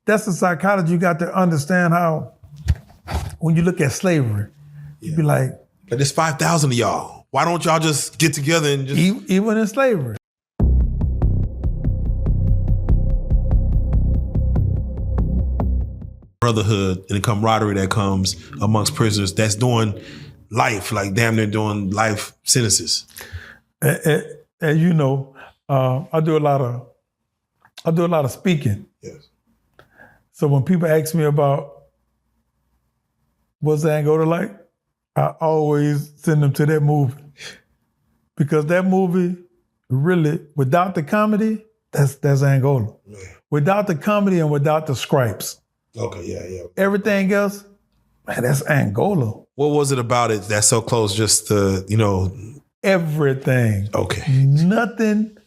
that's the psychology. You got to understand how, when you look at slavery, you be like, but there's 5,000 of y'all. Why don't y'all just get together and just... Even in slavery. Brotherhood and the camaraderie that comes amongst prisoners that's doing life, like damn near doing life sentences. And you know, I do a lot of speaking. Yes. So when people ask me about what's Angola like, I always send them to that movie. Because that movie, really, without the comedy, that's Angola. Man. Without the comedy and without the scrapes. Okay, yeah. Everything else, man, that's Angola. What was it about it that's so close just to, you know? Everything. Okay. Nothing.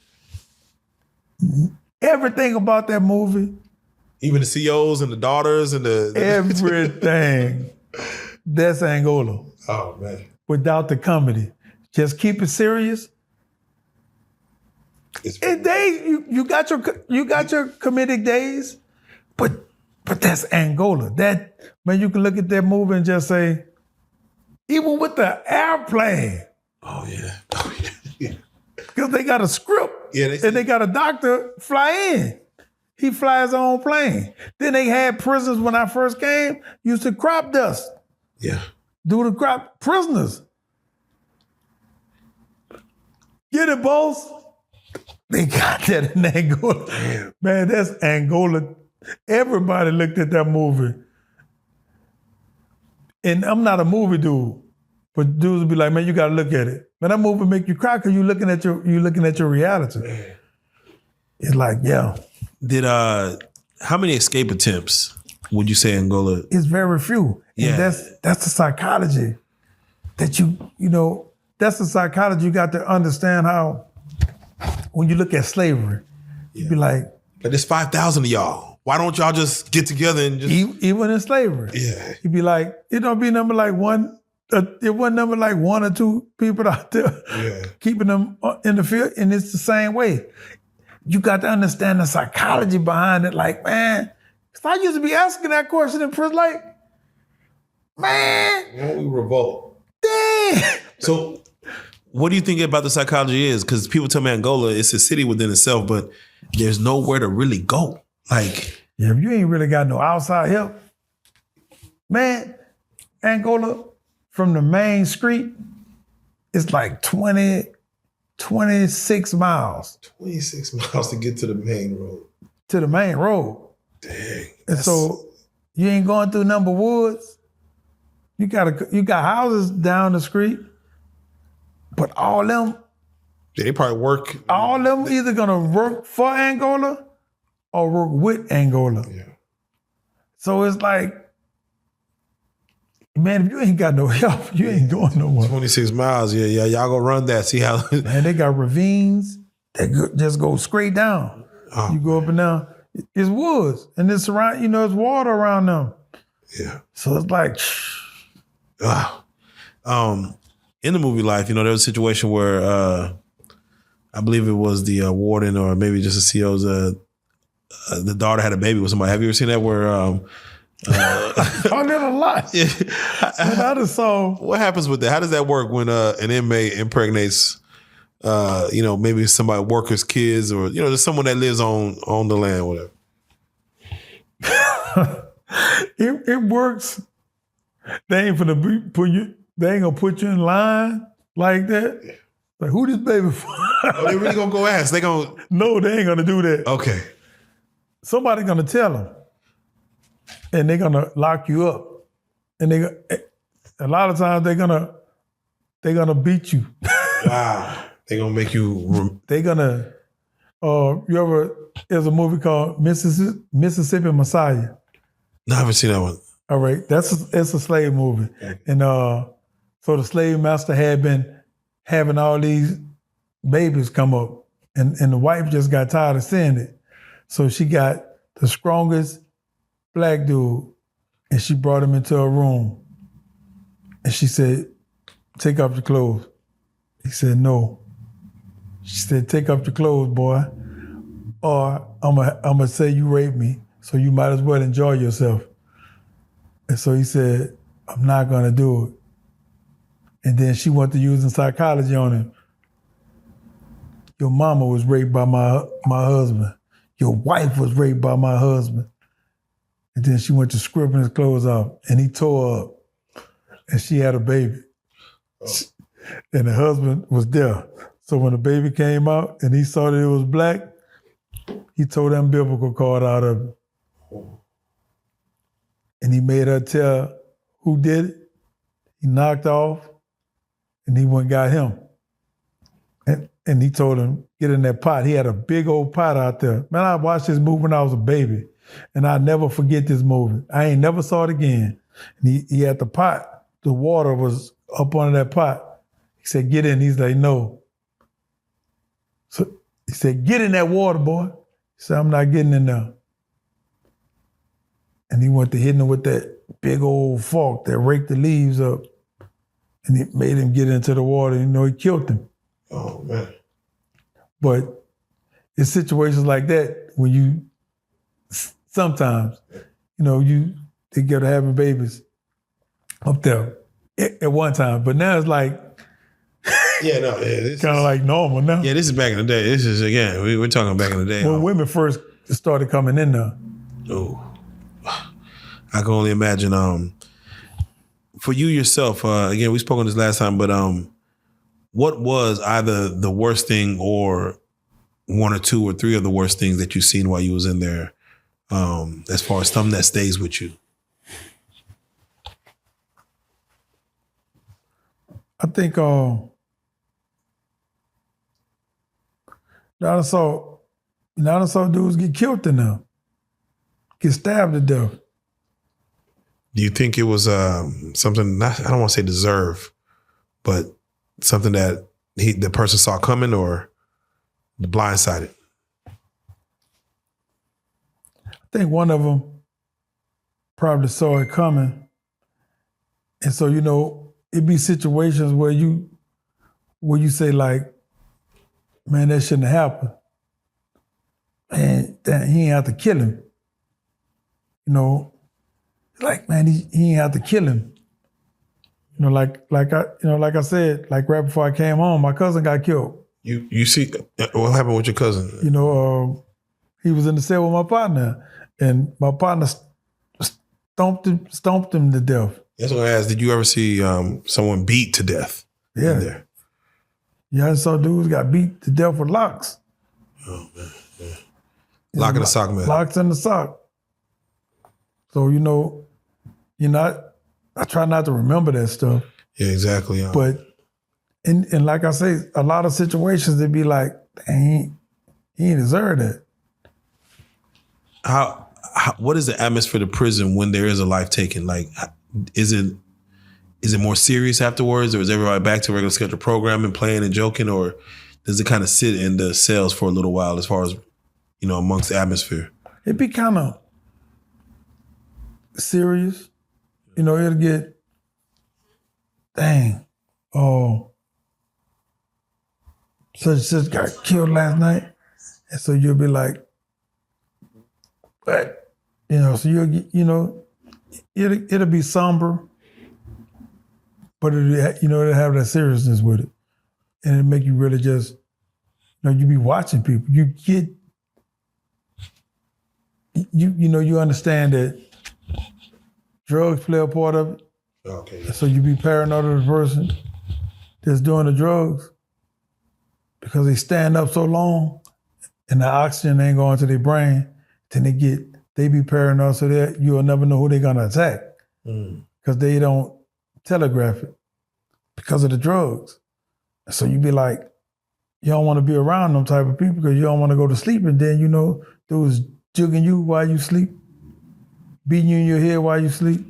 Everything about that movie. Even the CEOs and the daughters and the... Everything. That's Angola. Oh, man. Without the comedy. Just keep it serious. You got your comedic days, but that's Angola. That, man, you can look at that movie and just say, even with the airplane. Oh yeah. Because they got a script. Yeah, and they got a doctor fly in. He flies his own plane. Then they had prisoners when I first came, used to crop dust. Yeah. Do the crop prisoners. Get it, boss. They got that in Angola. Damn. Man, that's Angola. Everybody looked at that movie. And I'm not a movie dude, but dudes would be like, man, you gotta look at it. Man, that movie make you cry because you're looking at your reality. Man. It's like, yeah. Did how many escape attempts would you say Angola? It's very few. Yeah. And that's the psychology that you know, that's the psychology. You got to understand how, when you look at slavery, you be like, but there's 5,000 of y'all. Why don't y'all just get together and just... Even in slavery. Yeah. You'd be like, it don't be number like one, it wasn't number like one or two people out there keeping them in the field, and it's the same way. You got to understand the psychology behind it. Like, man, cause I used to be asking that question in prison, like, man. Why don't we revolt? Dang. So what do you think about the psychology is? Because people tell me Angola, it's a city within itself, but there's nowhere to really go. Like, yeah, if you ain't really got no outside help, man, Angola, from the main street, it's like 26 miles. 26 miles to get to the main road. To the main road. Dang. And so you ain't going through number woods. You got houses down the street, but all them. Yeah, they probably work. All them either gonna work for Angola or work with Angola. Yeah. So it's like, man, if you ain't got no help, you ain't going nowhere. 26 miles, yeah. Y'all go run that, see how... Man, they got ravines that just go straight down. Oh, you go up and down. It's woods, and it's around, it's water around them. Yeah. So it's like... in the movie Life, there was a situation where I believe it was the warden or maybe just the CEO's, the daughter had a baby with somebody. Have you ever seen that where... I did a lot. Yeah. I just saw. What happens with that? How does that work when an inmate impregnates, maybe somebody, workers' kids, or just someone that lives on the land, whatever? It works. They ain't gonna put you in line like that. Yeah. Like, who this baby for? Oh, they really gonna go ask? They gonna? No, they ain't gonna do that. Okay. Somebody gonna tell them. And they're gonna lock you up, and a lot of times they're gonna beat you. Wow, they're gonna make you. They're gonna. There's a movie called Mississippi Messiah. No, I haven't seen that one. All right, it's a slave movie, and so the slave master had been having all these babies come up, and the wife just got tired of seeing it, so she got the strongest black dude, and she brought him into a room. And she said, take off your clothes. He said, no. She said, take off your clothes, boy, or I'm gonna say you raped me. so you might as well enjoy yourself. And so he said, I'm not gonna do it. And then she went to using psychology on him. Your mama was raped by my husband. Your wife was raped by my husband. And then she went to stripping his clothes off, and he tore her up. And she had a baby. And the husband was there. So when the baby came out and he saw that it was black, he tore that biblical card out of it. And he made her tell who did it. He knocked off, and he went and got him. And he told him, get in that pot. He had a big old pot out there. Man, I watched this movie when I was a baby, and I'll never forget this movie. I ain't never saw it again. And he had the pot. The water was up under that pot. He said, get in. He's like, no. So he said, get in that water, boy. He said, I'm not getting in there. And he went to hitting him with that big old fork that raked the leaves up. And it made him get into the water. You know, he killed him. Oh, man. But it's situations like that when you, sometimes, you know, they get to having babies up there at one time. But now it's like, kind of like normal now. Yeah, this is back in the day. This is, again, we're talking back in the day. When women first started coming in there. Oh, I can only imagine. For you yourself, again, we spoke on this last time, but what was either the worst thing or one or two or three of the worst things that you've seen while you was in there, as far as something that stays with you? I think I saw dudes get killed in there, get stabbed to death. Do you think it was something, I don't want to say deserve, but something that the person saw coming or blindsided? I think one of them probably saw it coming. And so, you know, it'd be situations where you say like, man, that shouldn't have happened. And he ain't have to kill him. You know, like, man, he ain't have to kill him. You know, like I said, like right before I came home, my cousin got killed. You see what happened with your cousin? You know, he was in the cell with my partner, and my partner stomped him to death. That's what I asked. Did you ever see someone beat to death? Yeah. There? Yeah, I saw dudes got beat to death with locks. Oh, man. Yeah. Lock in the sock, man. Locks in the sock. So, you know, I try not to remember that stuff. Yeah, exactly. But, and like I say, a lot of situations, it'd be like, dang, he ain't deserve that. How what is the atmosphere of the prison when there is a life taken? Like, is it more serious afterwards, or is everybody back to regular scheduled programming, playing and joking, or does it kind of sit in the cells for a little while as far as, you know, amongst the atmosphere? It'd be kind of serious. You know, it'll get, dang, such and such got killed last night. And so you'll be like, what? You know, so it'll be somber, but it'll have that seriousness with it. And it'll make you really just, you know, you be watching people. You get, you understand that drugs play a part of it. Okay. So you be paranoid of the person that's doing the drugs because they stand up so long and the oxygen ain't going to their brain, then they be paranoid so that you'll never know who they're gonna attack because they don't telegraph it because of the drugs. So you be like, you don't want to be around them type of people because you don't want to go to sleep, and then, you know, dudes jugging you while you sleep, beating you in your head while you sleep.